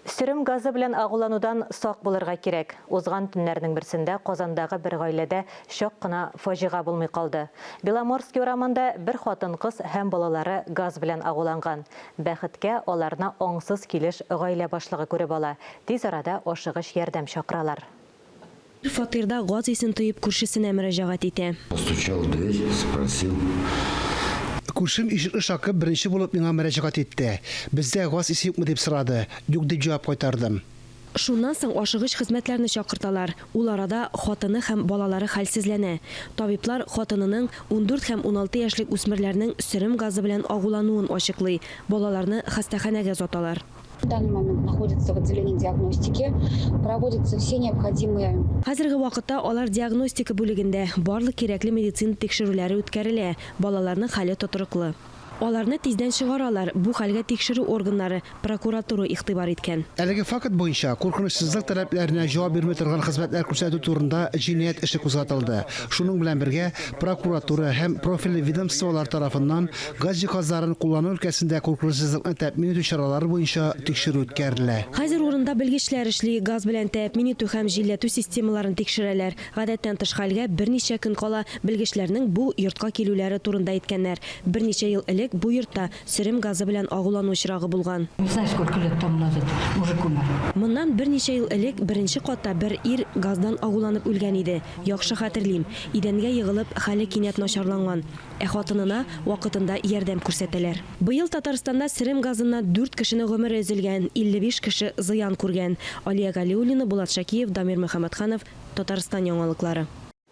Сүрім газы белән агуланудан сак булырга кирәк. Узган төннәрнең берсендә Казандагы бер гаиләдә шок кына фаҗига булмый калды. Беломорский урамында бер хатын-кыз һәм балалары газ белән агуланган. Бәхеткә аларны аңсыз килеш гаилә башлыгы күреп ала. Тиз арада ашыгыч ярдәм чакыралар. Фатирда газ исен тоеп күршесенә мөрәҗәгать итә. Постучал в дверь, спросил. Күршем ишекне шакып беренче булып миңа мөрәҗәгать итте. Бездә газ исе юкмы дип сорады. Юк дип җавап кайтардым. Шуннан соң ашыгыч хезмәтләрне чакырталар. Ул арада хатыны һәм балалары хәлсезләнә. Табиблар хатынының 14 һәм 16 яшьлек үсмерләрнең сөрем газы белән агулануын ачыклый. Балаларны хастаханәгә озаталар. В данный момент находится в отделении диагностики, проводятся все необходимые. Хәзерге вакытта алар диагностика бүлегендә барлык кирәкле медицина тикшерүләре үткәрелә. Балаларның хәле тотрыклы. Аларны тиздән чыгаралар. Бу хәлгә тикшерү органнары, прокуратура игътибар иткән. Әлеге факт буенча куркынычсызлык таләпләренә җавап бирмәй торган хезмәтләр күрсәтү турында җинаять эше кузгатылды. Шуның белән бергә прокуратура һәм профильле ведомстволар тарафыннан газ җиһазларын куллану өлкәсендә куркынычсызлыкны тәэмин итү чаралары буенча тикшерү үткәрелә. Хәзер урында белгечләр эшли, газ белән тәэмин итү һәм җилләтү системаларын тикшерәләр. Гадәттән тыш хәлгә берничә көн кала белгечләрнең бу йортка килүләре турында әйткәннәр. Берничә ел элек бу йортта сөрем газы белән агулану очрагы булган. Не знаю, сколько лет тому назад мужик умер. Моннан берничә ел элек беренче катта бер ир газдан агуланып үлгән иде. Яхшы хәтерлим. Идәнгә егылып, хәле кинәт начарланган. Хатынына вакытында ярдәм күрсәтәләр. Быел Татарстанда сөрем газыннан 4 кешенең гомере өзелгән, 55 кеше зыян күргән. Алия Галиуллина, Булат Шакиев, Дамир Мөхәммәтханов, Татарстан яңалыклары.